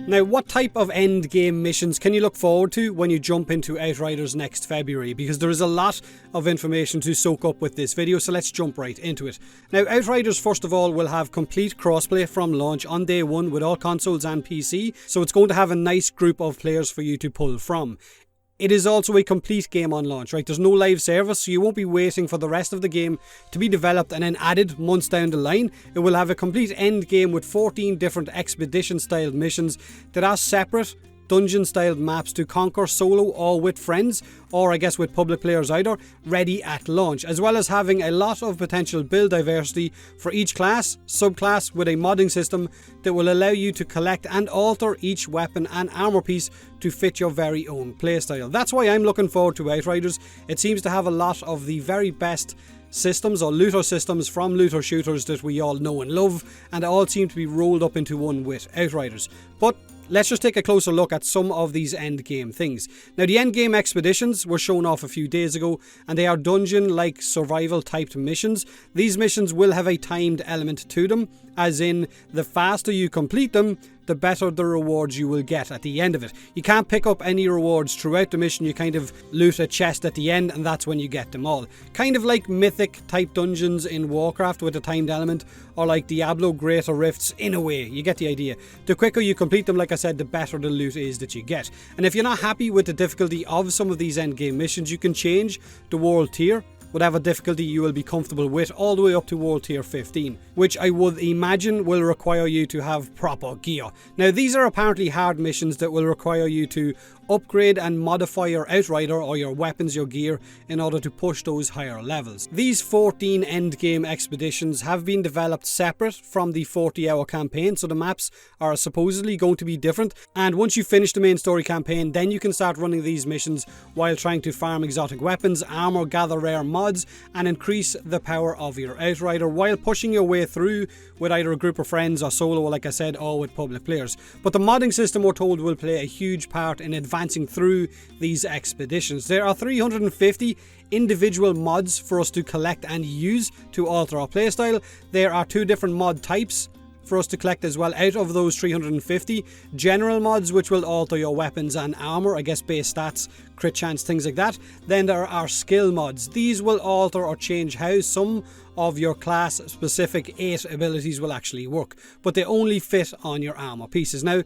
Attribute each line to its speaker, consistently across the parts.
Speaker 1: Now, what type of end game missions can you look forward to when you jump into Outriders next February? Because there is a lot of information to soak up with this video, so let's jump right into it. Now, Outriders, first of all, will have complete crossplay from launch on day one with all consoles and PC, so it's going to have a nice group of players for you to pull from. It is also a complete game on launch, right? There's no live service, so you won't be waiting for the rest of the game to be developed and then added months down the line. It will have a complete end game with 14 different expedition-styled missions that are separate dungeon-styled maps to conquer solo or with friends, or I guess with public players either, ready at launch, as well as having a lot of potential build diversity for each class, subclass, with a modding system that will allow you to collect and alter each weapon and armor piece to fit your very own playstyle. That's why I'm looking forward to Outriders. It seems to have a lot of the very best systems or looter systems from looter shooters that we all know and love, and all seem to be rolled up into one with Outriders. But let's just take a closer look at some of these endgame things. Now, the endgame expeditions were shown off a few days ago, and they are dungeon-like survival-typed missions. These missions will have a timed element to them, as in the faster you complete them, the better the rewards you will get at the end of it. You can't pick up any rewards throughout the mission. You kind of loot a chest at the end, and that's when you get them all. Kind of like mythic type dungeons in Warcraft with a timed element, or like Diablo Greater Rifts in a way. You get the idea. The quicker you complete them, like I said, the better the loot is that you get. And if you're not happy with the difficulty of some of these endgame missions, you can change the world tier, whatever difficulty you will be comfortable with, all the way up to World Tier 15, which I would imagine will require you to have proper gear. Now, these are apparently hard missions that will require you to upgrade and modify your Outrider or your weapons, your gear, in order to push those higher levels. These 14 endgame expeditions have been developed separate from the 40-hour campaign, so the maps are supposedly going to be different, and once you finish the main story campaign, then you can start running these missions while trying to farm exotic weapons, armor, gather rare mods, and increase the power of your Outrider while pushing your way through with either a group of friends or solo, like I said, or with public players. But the modding system, we're told, will play a huge part in advancing through these expeditions. There are 350 individual mods for us to collect and use to alter our playstyle. There are 2 different mod types for us to collect as well out of those 350. General mods, which will alter your weapons and armor, I guess base stats, crit chance, things like that. Then there are skill mods. These will alter or change how some of your class specific 8 abilities will actually work, but they only fit on your armor pieces. Now,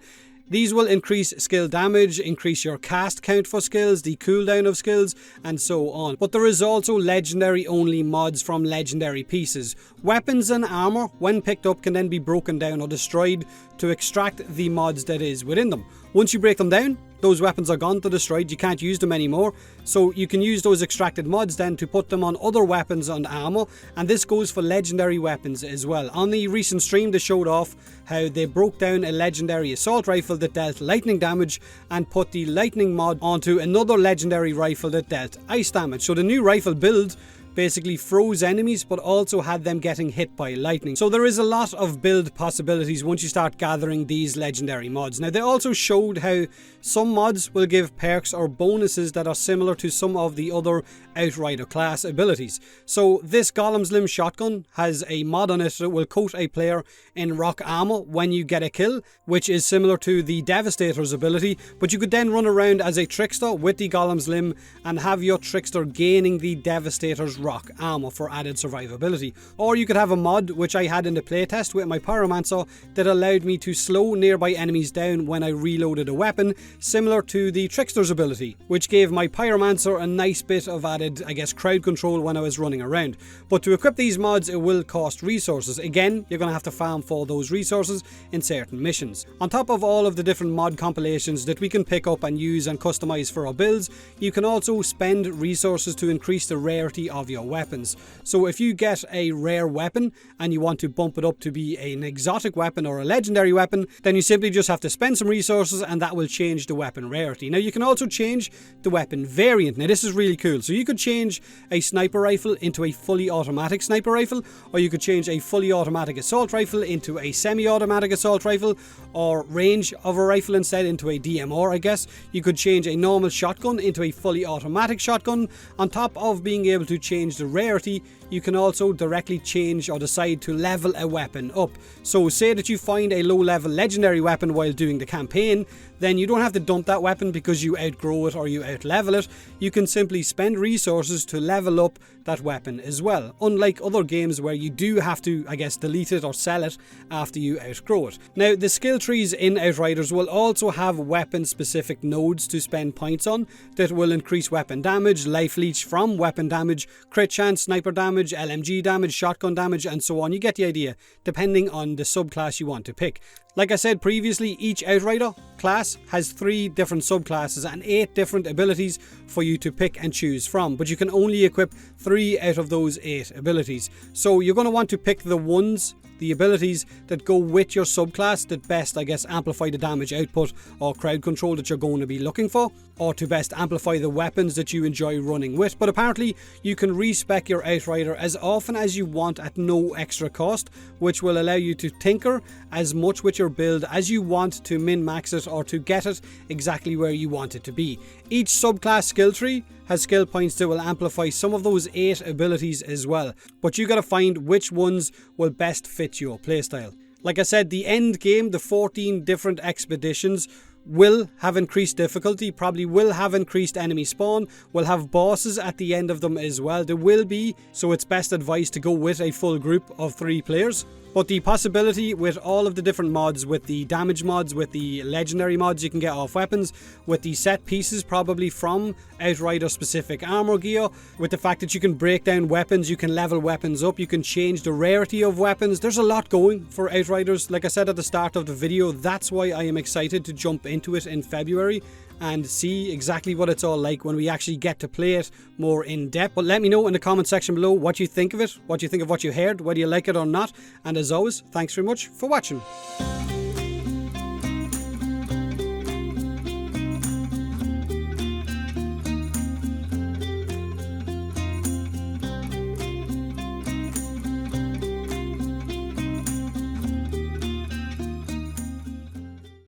Speaker 1: these will increase skill damage, increase your cast count for skills, the cooldown of skills, and so on. But there is also legendary only mods from legendary pieces. Weapons and armor, when picked up, can then be broken down or destroyed to extract the mods that is within them. Once you break them down, those weapons are gone, to destroyed, you can't use them anymore, so you can use those extracted mods then to put them on other weapons and armor, and this goes for legendary weapons as well. On the recent stream, they showed off how they broke down a legendary assault rifle that dealt lightning damage and put the lightning mod onto another legendary rifle that dealt ice damage. So the new rifle build basically froze enemies, but also had them getting hit by lightning. So there is a lot of build possibilities once you start gathering these legendary mods. Now, they also showed how some mods will give perks or bonuses that are similar to some of the other Outrider class abilities. So this Golem's Limb shotgun has a mod on it that will coat a player in rock armor when you get a kill, which is similar to the Devastator's ability, but you could then run around as a trickster with the Golem's Limb and have your trickster gaining the Devastator's rock armor for added survivability. Or you could have a mod, which I had in the playtest with my Pyromancer, that allowed me to slow nearby enemies down when I reloaded a weapon, similar to the Trickster's ability, which gave my Pyromancer a nice bit of added, I guess, crowd control when I was running around. But to equip these mods, it will cost resources. Again, you're going to have to farm for those resources in certain missions. On top of all of the different mod compilations that we can pick up and use and customize for our builds, you can also spend resources to increase the rarity of your weapons. So if you get a rare weapon and you want to bump it up to be an exotic weapon or a legendary weapon, then you simply just have to spend some resources and that will change the weapon rarity. Now, you can also change the weapon variant. Now, this is really cool. So you could change a sniper rifle into a fully automatic sniper rifle, or you could change a fully automatic assault rifle into a semi-automatic assault rifle, or range of a rifle instead into a DMR, I guess. You could change a normal shotgun into a fully automatic shotgun. On top of being able to change the rarity, you can also directly change or decide to level a weapon up. So say that you find a low level legendary weapon while doing the campaign, then you don't have to dump that weapon because you outgrow it or you outlevel it. You can simply spend resources to level up that weapon as well, unlike other games where you do have to, I guess, delete it or sell it after you outgrow it. Now, the skill trees in Outriders will also have weapon specific nodes to spend points on that will increase weapon damage, life leech from weapon damage, crit chance, sniper damage, LMG damage, shotgun damage, and so on. You get the idea, depending on the subclass you want to pick. Like I said previously, each Outrider class has 3 different subclasses and 8 different abilities for you to pick and choose from, but you can only equip 3 out of those 8 abilities. So you're going to want to pick the abilities that go with your subclass that best, I guess, amplify the damage output or crowd control that you're going to be looking for, or to best amplify the weapons that you enjoy running with. But apparently you can respec your Outrider as often as you want at no extra cost, which will allow you to tinker as much with your build as you want to min-max it or to get it exactly where you want it to be. Each subclass skill tree has skill points that will amplify some of those 8 abilities as well, but you gotta find which ones will best fit your playstyle. Like I said, the end game, the 14 different expeditions, will have increased difficulty, probably will have increased enemy spawn, will have bosses at the end of them as well. There will be, so it's best advised to go with a full group of 3 players. But the possibility with all of the different mods, with the damage mods, with the legendary mods you can get off weapons, with the set pieces probably from Outrider specific armor gear, with the fact that you can break down weapons, you can level weapons up, you can change the rarity of weapons. There's a lot going for Outriders. Like I said at the start of the video, that's why I am excited to jump into it in February and see exactly what it's all like when we actually get to play it more in depth. But let me know in the comment section below what you think of it, what you think of what you heard, whether you like it or not. And as always, thanks very much for watching.